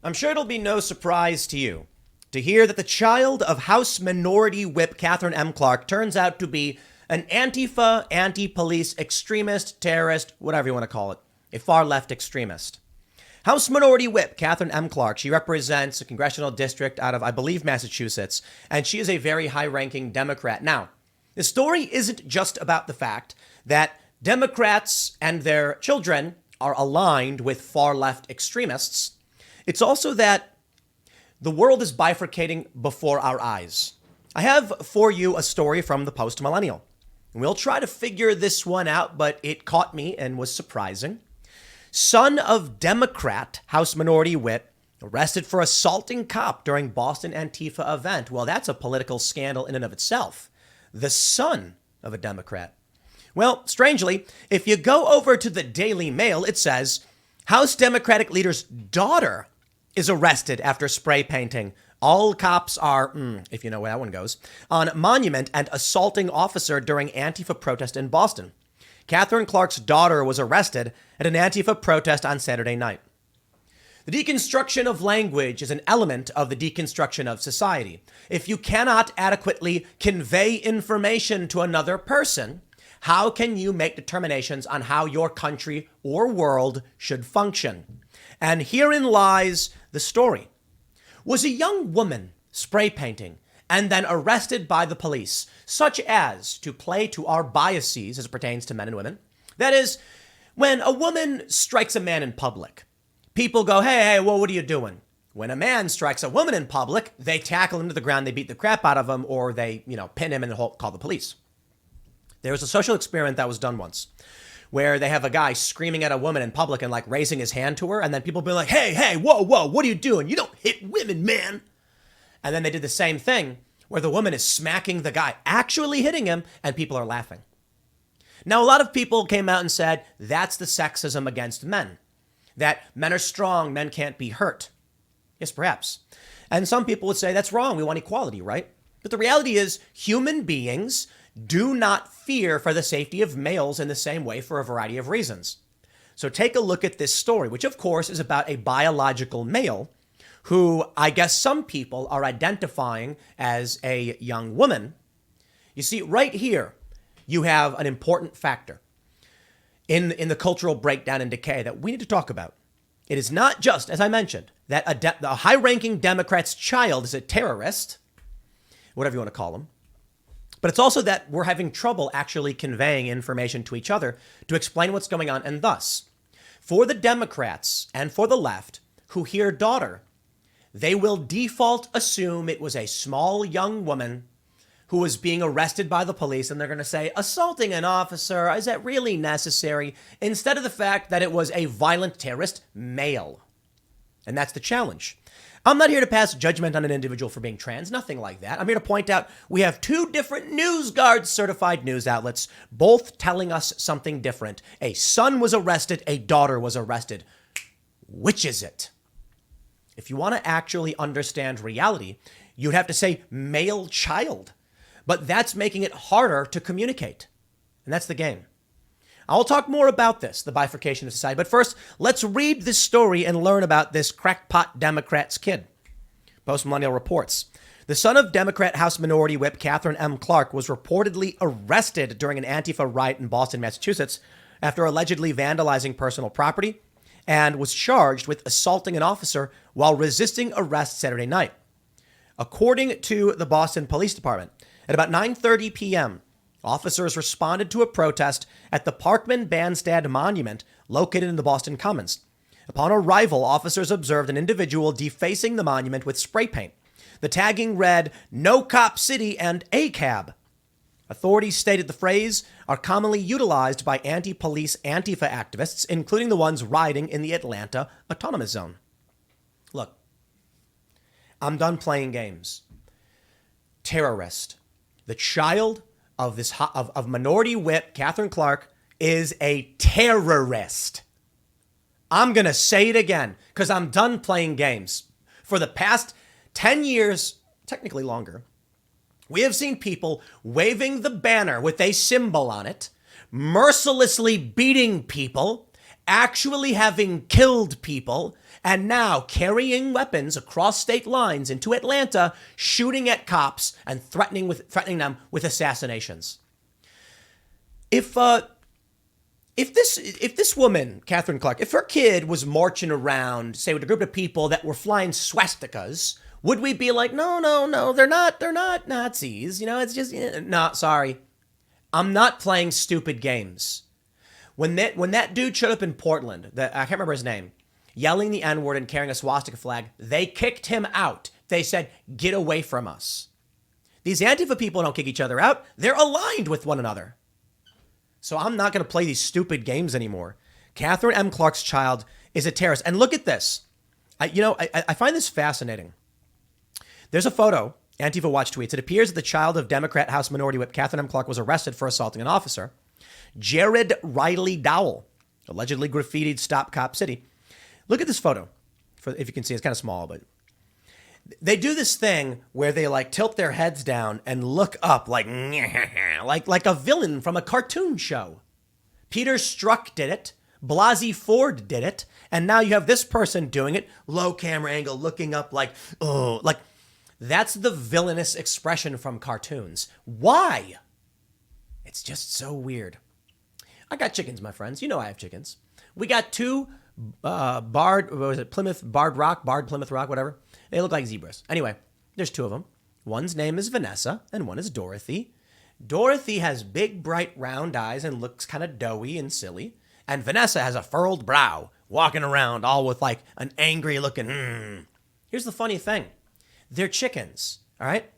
I'm sure it'll be no surprise to you to hear that the child of House Minority Whip Catherine M. Clark turns out to be an Antifa, anti-police extremist, terrorist, whatever you want to call it, a far-left extremist. House Minority Whip Catherine M. Clark, she represents a congressional district out of, I believe, Massachusetts, and she is a very high-ranking Democrat. Now, the story isn't just about the fact that Democrats and their children are aligned with far-left extremists. It's also that the world is bifurcating before our eyes. I have for you a story from the post-millennial. We'll try to figure this one out, but it caught me and was surprising. Son of Democrat House Minority Whip arrested for assaulting cop during Boston Antifa event. Well, that's a political scandal in and of itself. The son of a Democrat. Well, strangely, if you go over to the Daily Mail, it says House Democratic leader's daughter is arrested after spray painting. All cops are, if you know where that one goes, on monument and assaulting officer during Antifa protest in Boston. Catherine Clark's daughter was arrested at an Antifa protest on Saturday night. The deconstruction of language is an element of the deconstruction of society. If you cannot adequately convey information to another person, how can you make determinations on how your country or world should function? And herein lies the story. Was a young woman spray painting and then arrested by the police, such as to play to our biases as it pertains to men and women? That is, when a woman strikes a man in public, people go, hey, well, what are you doing? When a man strikes a woman in public, they tackle him to the ground, they beat the crap out of him, or they, pin him and call the police. There was a social experiment that was done once where they have a guy screaming at a woman in public and raising his hand to her. And then people be like, hey, whoa, what are you doing? You don't hit women, man. And then they did the same thing where the woman is smacking the guy, actually hitting him, and people are laughing. Now, a lot of people came out and said that's the sexism against men, that men are strong, men can't be hurt. Yes, perhaps. And some people would say that's wrong. We want equality, right? But the reality is human beings do not fear for the safety of males in the same way for a variety of reasons. So take a look at this story, which of course is about a biological male who I guess some people are identifying as a young woman. You see, right here, you have an important factor in the cultural breakdown and decay that we need to talk about. It is not just, as I mentioned, that a high-ranking Democrat's child is a terrorist, whatever you want to call him. But it's also that we're having trouble actually conveying information to each other to explain what's going on. And thus, for the Democrats and for the left who hear daughter, they will default assume it was a small young woman who was being arrested by the police. And they're going to say, assaulting an officer, is that really necessary? Instead of the fact that it was a violent terrorist male. And that's the challenge. I'm not here to pass judgment on an individual for being trans, nothing like that. I'm here to point out we have two different NewsGuard certified news outlets, both telling us something different. A son was arrested, a daughter was arrested. Which is it? If you want to actually understand reality, you'd have to say male child. But that's making it harder to communicate. And that's the game. I'll talk more about this, the bifurcation of society. But first, let's read this story and learn about this crackpot Democrat's kid. Post-millennial reports. The son of Democrat House Minority Whip Catherine M. Clark was reportedly arrested during an Antifa riot in Boston, Massachusetts, after allegedly vandalizing personal property, and was charged with assaulting an officer while resisting arrest Saturday night. According to the Boston Police Department, at about 9:30 p.m., officers responded to a protest at the Parkman Bandstand Monument located in the Boston Commons. Upon arrival, officers observed an individual defacing the monument with spray paint. The tagging read, "No Cop City" and "A Cab." Authorities stated the phrase are commonly utilized by anti-police Antifa activists, including the ones rioting in the Atlanta Autonomous Zone. Look, I'm done playing games. Terrorist. The child of Minority Whip Catherine Clark is a terrorist. I'm going to say it again because I'm done playing games. For the past 10 years, technically longer, we have seen people waving the banner with a symbol on it, mercilessly beating people, actually having killed people, and now carrying weapons across state lines into Atlanta, shooting at cops and threatening them with assassinations. If this woman, Catherine Clark, if her kid was marching around, say, with a group of people that were flying swastikas, would we be like, no, they're not Nazis. It's just, no, sorry. I'm not playing stupid games. When that dude showed up in Portland, I can't remember his name, yelling the N-word and carrying a swastika flag, they kicked him out. They said, get away from us. These Antifa people don't kick each other out. They're aligned with one another. So I'm not going to play these stupid games anymore. Catherine M. Clark's child is a terrorist. And look at this. I find this fascinating. There's a photo, Antifa Watch tweets. It appears that the child of Democrat House Minority Whip Catherine M. Clark was arrested for assaulting an officer. Jared Riley Dowell allegedly graffitied Stop Cop City. Look at this photo. If you can see, it's kind of small, but they do this thing where they like tilt their heads down and look up like a villain from a cartoon show. Peter Strzok did it. Blasey Ford did it. And now you have this person doing it. Low camera angle, looking up like, oh, like that's the villainous expression from cartoons. Why? It's just so weird. I got chickens, my friends. You know I have chickens. We got two Barred Plymouth Rock, whatever. They look like zebras. Anyway, there's two of them. One's name is Vanessa and one is Dorothy. Dorothy has big, bright, round eyes and looks kind of doughy and silly. And Vanessa has a furrowed brow, walking around all with like an angry looking, Here's the funny thing. They're chickens, all right?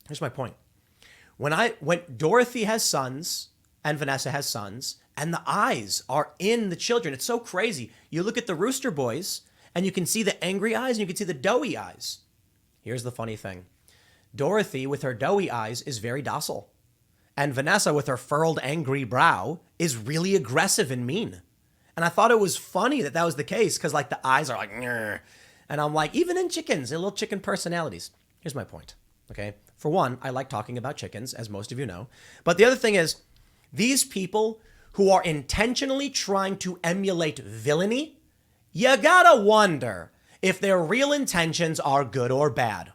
Here's my point. When Dorothy has sons and Vanessa has sons, and the eyes are in the children, it's so crazy. You look at the rooster boys, and you can see the angry eyes, and you can see the doughy eyes. Here's the funny thing. Dorothy, with her doughy eyes, is very docile. And Vanessa, with her furrowed, angry brow, is really aggressive and mean. And I thought it was funny that was the case, because like the eyes are like, Ngrr. And I'm like, even in chickens, they're little chicken personalities. Here's my point, okay? For one, I like talking about chickens, as most of you know. But the other thing is, these people who are intentionally trying to emulate villainy, you gotta wonder if their real intentions are good or bad.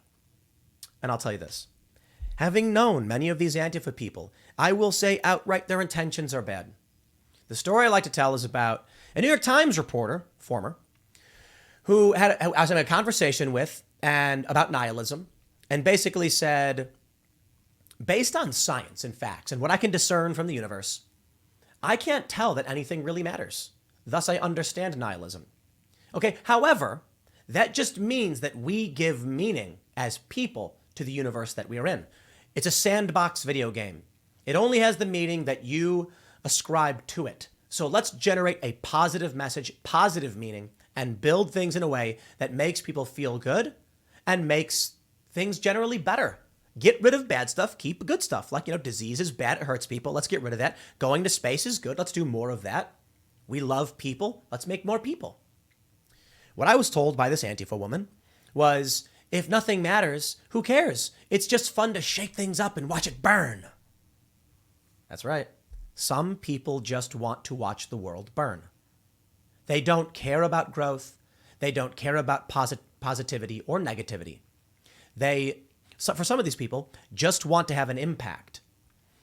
And I'll tell you this. Having known many of these Antifa people, I will say outright their intentions are bad. The story I like to tell is about a New York Times reporter, former, who I was having a conversation with and about nihilism, and basically said, based on science and facts and what I can discern from the universe, I can't tell that anything really matters. Thus, I understand nihilism. Okay, however, that just means that we give meaning as people to the universe that we are in. It's a sandbox video game. It only has the meaning that you ascribe to it. So let's generate a positive message, positive meaning, and build things in a way that makes people feel good and makes things generally better. Get rid of bad stuff, keep good stuff. Like, disease is bad, it hurts people. Let's get rid of that. Going to space is good. Let's do more of that. We love people. Let's make more people. What I was told by this Antifa woman was, if nothing matters, who cares? It's just fun to shake things up and watch it burn. That's right. Some people just want to watch the world burn. They don't care about growth. They don't care about positivity or negativity. For some of these people, just want to have an impact.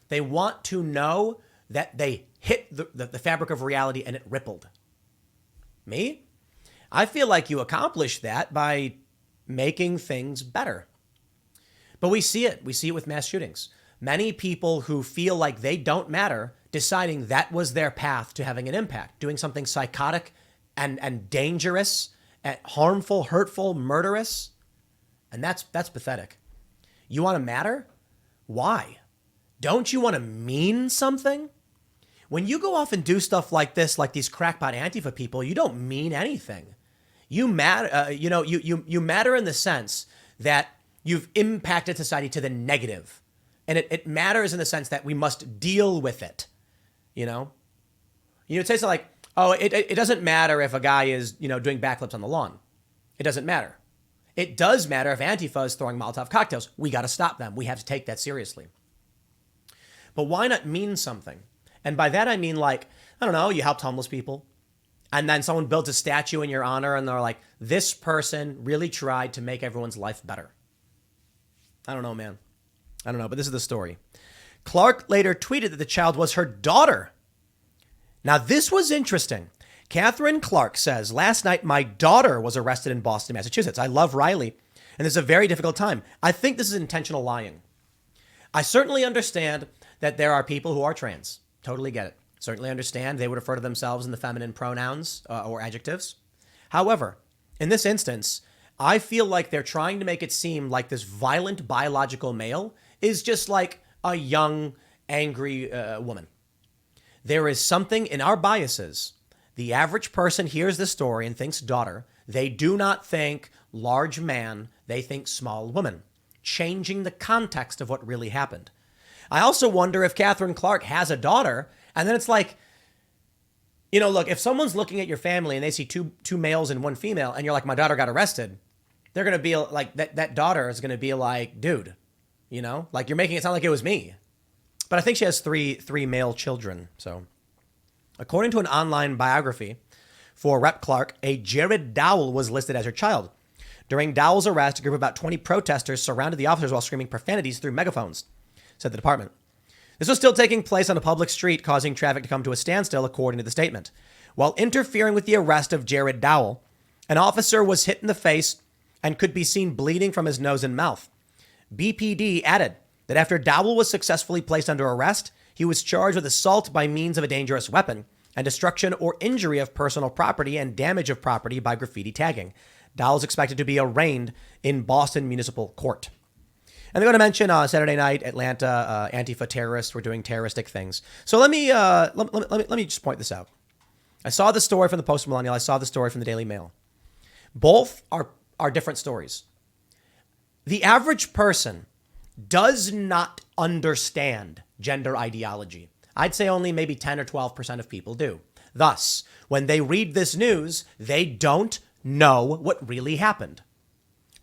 They want to know that they hit the fabric of reality and it rippled. Me? I feel like you accomplish that by making things better. But we see it. We see it with mass shootings. Many people who feel like they don't matter, deciding that was their path to having an impact, doing something psychotic and dangerous, and harmful, hurtful, murderous. And that's pathetic. You want to matter? Why? Don't you want to mean something? When you go off and do stuff like this, like these crackpot Antifa people, you don't mean anything. You matter, you matter in the sense that you've impacted society to the negative. And it matters in the sense that we must deal with it. You'd say something like, oh, it doesn't matter if a guy is, doing backflips on the lawn. It doesn't matter. It does matter if Antifa is throwing Molotov cocktails. We got to stop them. We have to take that seriously. But why not mean something? And by that, I mean, like, I don't know, you helped homeless people. And then someone builds a statue in your honor and they're like, this person really tried to make everyone's life better. I don't know, man. I don't know, but this is the story. Clark later tweeted that the child was her daughter. Now, this was interesting. Catherine Clark says, last night, my daughter was arrested in Boston, Massachusetts. I love Riley, and this is a very difficult time. I think this is intentional lying. I certainly understand that there are people who are trans. Totally get it. Certainly understand they would refer to themselves in the feminine pronouns or adjectives. However, in this instance, I feel like they're trying to make it seem like this violent biological male is just like a young, angry woman. There is something in our biases. The average person hears this story and thinks daughter. They do not think large man. They think small woman, changing the context of what really happened. I also wonder if Catherine Clark has a daughter, and then it's like, you know, look, if someone's looking at your family and they see two males and one female, and you're like, my daughter got arrested, they're going to be like, that daughter is going to be like, dude, you know, like you're making it sound like it was me. But I think she has three male children. So according to an online biography for Rep. Clark, a Jared Dowell was listed as her child. During Dowell's arrest, a group of about 20 protesters surrounded the officers while screaming profanities through megaphones, said the department. This was still taking place on a public street, causing traffic to come to a standstill, according to the statement. While interfering with the arrest of Jared Dowell, an officer was hit in the face and could be seen bleeding from his nose and mouth. BPD added that after Dowell was successfully placed under arrest, he was charged with assault by means of a dangerous weapon and destruction or injury of personal property and damage of property by graffiti tagging. Dowell is expected to be arraigned in Boston Municipal Court. And they're going to mention Saturday night, Atlanta, Antifa terrorists were doing terroristic things. So let me just point this out. I saw the story from the Post Millennial. I saw the story from the Daily Mail. Both are different stories. The average person does not understand gender ideology. I'd say only maybe 10 or 12% of people do. Thus, when they read this news, they don't know what really happened.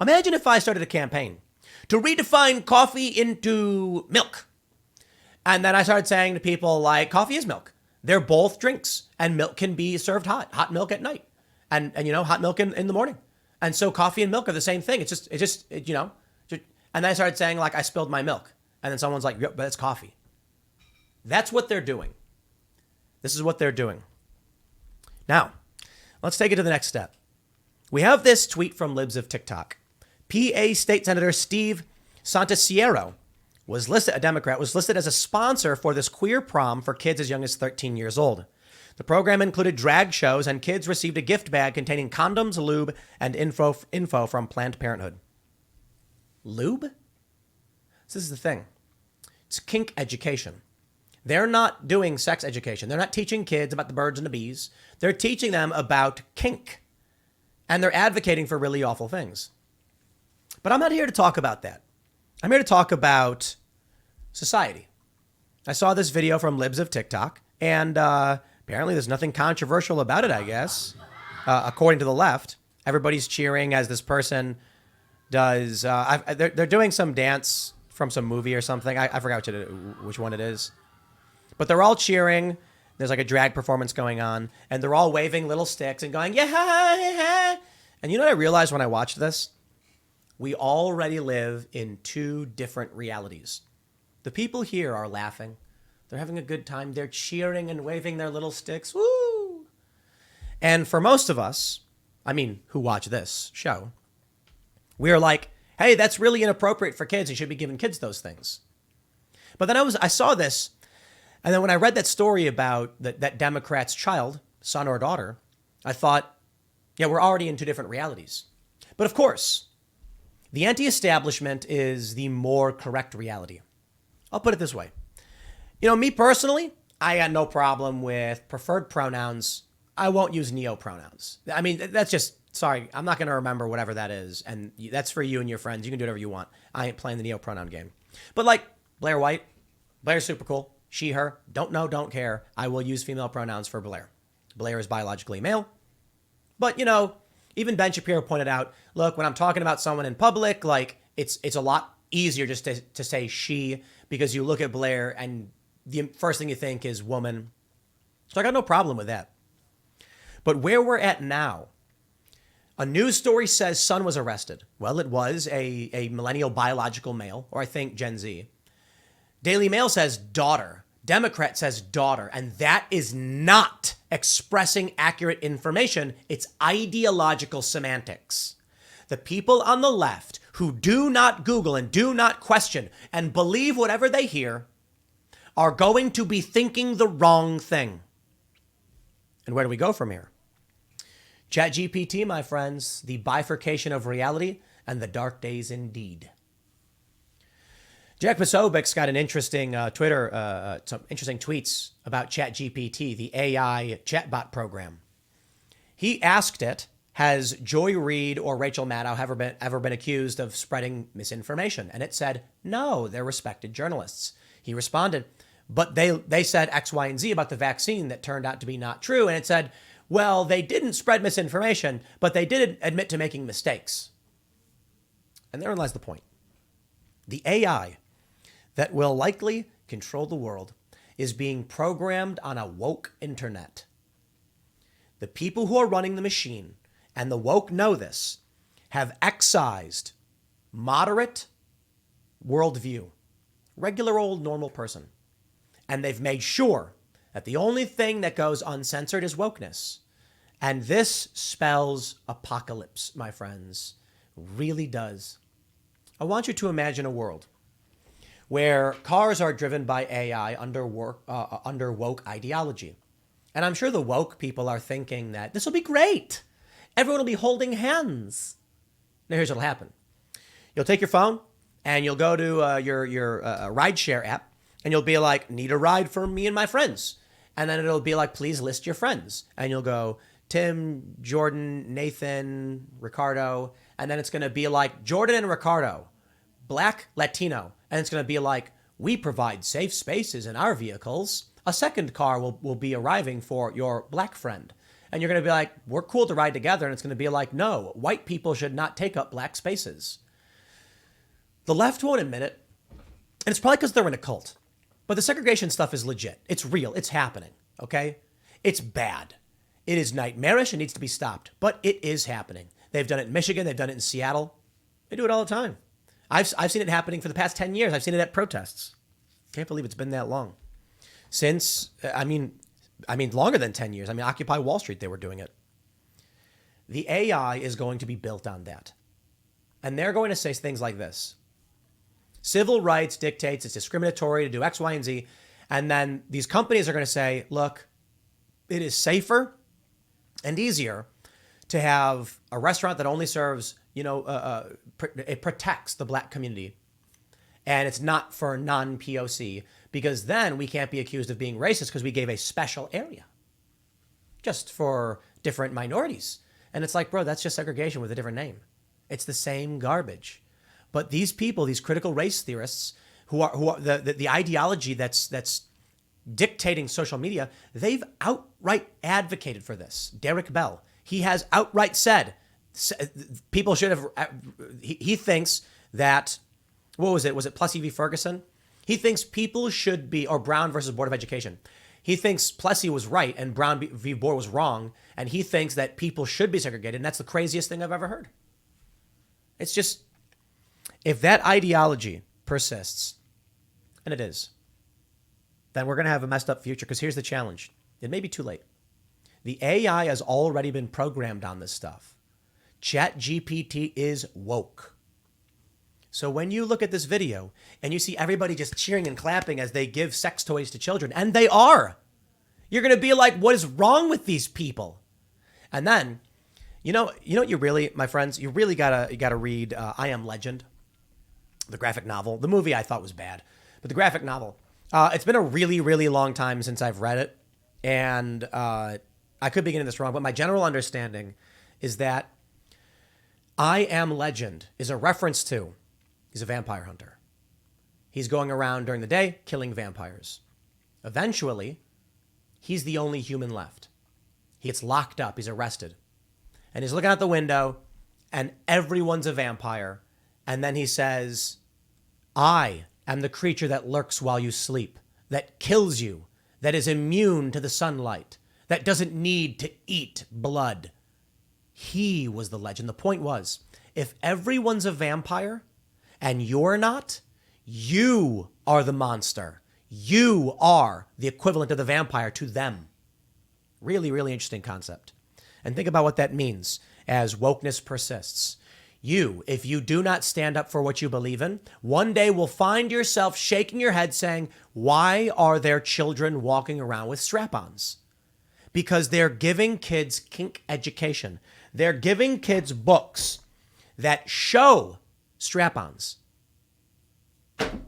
Imagine if I started a campaign to redefine coffee into milk. And then I started saying to people like, coffee is milk. They're both drinks, and milk can be served hot milk at night, and you know, hot milk in the morning. And so coffee and milk are the same thing. It's just you know. And then I started saying like, I spilled my milk, and then someone's like, yep, but it's coffee. That's what they're doing. This is what they're doing. Now, let's take it to the next step. We have this tweet from Libs of TikTok. PA State Senator Steve Santasiero a Democrat, was listed as a sponsor for this queer prom for kids as young as 13 years old. The program included drag shows, and kids received a gift bag containing condoms, lube, and info from Planned Parenthood. Lube? This is the thing. It's kink education. They're not doing sex education. They're not teaching kids about the birds and the bees. They're teaching them about kink. And they're advocating for really awful things. But I'm not here to talk about that. I'm here to talk about society. I saw this video from Libs of TikTok, and apparently there's nothing controversial about it, I guess. According to the left, everybody's cheering as this person does. They're doing some dance from some movie or something. I forgot which one it is. But they're all cheering. There's like a drag performance going on, and they're all waving little sticks and going, yeah. And you know what I realized when I watched this? We already live in two different realities. The people here are laughing. They're having a good time. They're cheering and waving their little sticks. Woo! And for most of us, who watch this show, we are like, hey, that's really inappropriate for kids. You should be giving kids those things. But then I saw this, and then when I read that story about that Democrat's child, son or daughter, I thought, yeah, we're already in two different realities. But of course, the anti-establishment is the more correct reality. I'll put it this way. You know, me personally, I got no problem with preferred pronouns. I won't use neo-pronouns. That's just, sorry, I'm not going to remember whatever that is. And that's for you and your friends. You can do whatever you want. I ain't playing the neo-pronoun game. But like Blair White, Blair's super cool. She, her, don't know, don't care. I will use female pronouns for Blair. Blair is biologically male. But, you know, even Ben Shapiro pointed out, look, when I'm talking about someone in public, like it's a lot easier just to say she, because you look at Blair and the first thing you think is woman. So I got no problem with that. But where we're at now, a news story says son was arrested. Well, it was a millennial biological male, or I think Gen Z. Daily Mail says daughter. Democrat says daughter. And that is not expressing accurate information. It's ideological semantics. The people on the left who do not Google and do not question and believe whatever they hear are going to be thinking the wrong thing. And where do we go from here? ChatGPT, my friends, the bifurcation of reality and the dark days indeed. Jack Posobiec's got an interesting some interesting tweets about ChatGPT, the AI chatbot program. He asked it, has Joy Reid or Rachel Maddow ever been accused of spreading misinformation? And it said, no, they're respected journalists. He responded, but they said X, Y, and Z about the vaccine that turned out to be not true. And it said, well, they didn't spread misinformation, but they did admit to making mistakes. And therein lies the point. The AI that will likely control the world is being programmed on a woke internet. The people who are running the machine, and the woke know this, have excised moderate worldview, regular old normal person. And they've made sure that the only thing that goes uncensored is wokeness. And this spells apocalypse, my friends. Really does. I want you to imagine a world where cars are driven by AI under woke ideology. And I'm sure the woke people are thinking that this will be great. Everyone will be holding hands. Now, here's what'll happen. You'll take your phone and you'll go to your rideshare app and you'll be like, need a ride for me and my friends. And then it'll be like, please list your friends. And you'll go, Tim, Jordan, Nathan, Ricardo. And then it's going to be like Jordan and Ricardo, Black, Latino. And it's going to be like, we provide safe spaces in our vehicles. A second car will be arriving for your Black friend. And you're going to be like, we're cool to ride together. And it's going to be like, no, white people should not take up Black spaces. The left won't admit it. And it's probably because they're in a cult. But the segregation stuff is legit. It's real. It's happening. Okay? It's bad. It is nightmarish. It needs to be stopped. But it is happening. They've done it in Michigan. They've done it in Seattle. They do it all the time. I've seen it happening for the past 10 years. I've seen it at protests. Can't believe it's been that long. Since, I mean, longer than 10 years. I mean, Occupy Wall Street, they were doing it. The AI is going to be built on that. And they're going to say things like this. Civil rights dictates it's discriminatory to do X, Y, and Z. And then these companies are going to say, look, it is safer and easier to have a restaurant that only serves, it protects the Black community. And it's not for non-POC, because then we can't be accused of being racist because we gave a special area just for different minorities. And it's like, bro, that's just segregation with a different name. It's the same garbage. But these people, these critical race theorists, who are the ideology that's dictating social media, they've outright advocated for this. Derek Bell, he has outright said people should have. He thinks that, what was it? Was it Plessy v. Ferguson? He thinks people should be, or Brown versus Board of Education. He thinks Plessy was right and Brown v. Board was wrong, and he thinks that people should be segregated, and that's the craziest thing I've ever heard. It's just, if that ideology persists, and it is, then we're going to have a messed up future, because here's the challenge. It may be too late. The AI has already been programmed on this stuff. ChatGPT is woke. So when you look at this video and you see everybody just cheering and clapping as they give sex toys to children, and they are, you're going to be like, what is wrong with these people? And then, you know, you really, my friends, you really gotta read I Am Legend, the graphic novel. The movie I thought was bad, but the graphic novel, it's been a really, really long time since I've read it. And I could be getting this wrong, but my general understanding is that I Am Legend is a reference to, he's a vampire hunter. He's going around during the day killing vampires. Eventually, he's the only human left. He gets locked up. He's arrested. And he's looking out the window, and everyone's a vampire. And then he says, I am the creature that lurks while you sleep, that kills you, that is immune to the sunlight, that doesn't need to eat blood. He was the legend. The point was, if everyone's a vampire and you're not, you are the monster. You are the equivalent of the vampire to them. Really, really interesting concept. And think about what that means as wokeness persists. You, if you do not stand up for what you believe in, one day will find yourself shaking your head saying, why are there children walking around with strap-ons? Because they're giving kids kink education. They're giving kids books that show strap-ons. And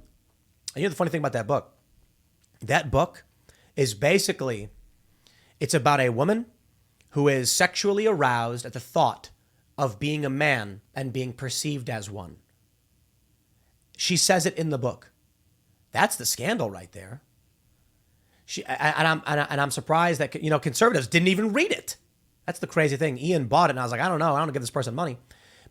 you know the funny thing about that book? That book is basically, it's about a woman who is sexually aroused at the thought of being a man and being perceived as one. She says it in the book. That's the scandal right there. I'm surprised that, you know, conservatives didn't even read it. That's the crazy thing. Ian bought it, and I was like, I don't know. I don't give this person money.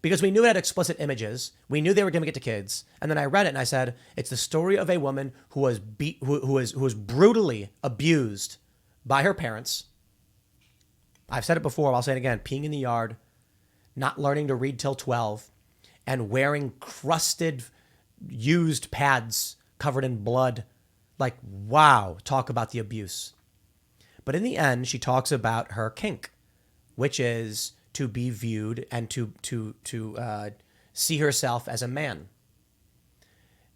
Because we knew it had explicit images. We knew they were giving it to kids. And then I read it, and I said, it's the story of a woman who was who was brutally abused by her parents. I've said it before. I'll say it again. Peeing in the yard, not learning to read till 12, and wearing crusted, used pads covered in blood. Like, wow, talk about the abuse. But in the end, she talks about her kink, which is to be viewed and to see herself as a man.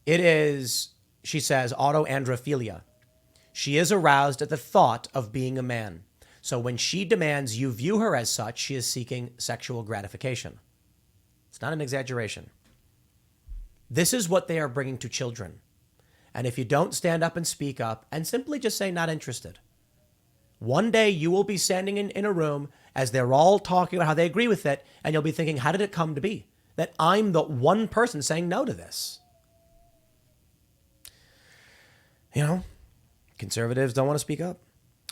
It is, she says, autoandrophilia. She is aroused at the thought of being a man. So when she demands you view her as such, she is seeking sexual gratification. It's not an exaggeration. This is what they are bringing to children. And if you don't stand up and speak up and simply just say not interested, one day you will be standing in a room as they're all talking about how they agree with it, and you'll be thinking, how did it come to be that I'm the one person saying no to this? You know, conservatives don't want to speak up.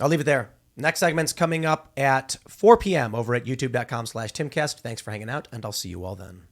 I'll leave it there. Next segment's coming up at 4 p.m. over at youtube.com/Timcast. Thanks for hanging out, and I'll see you all then.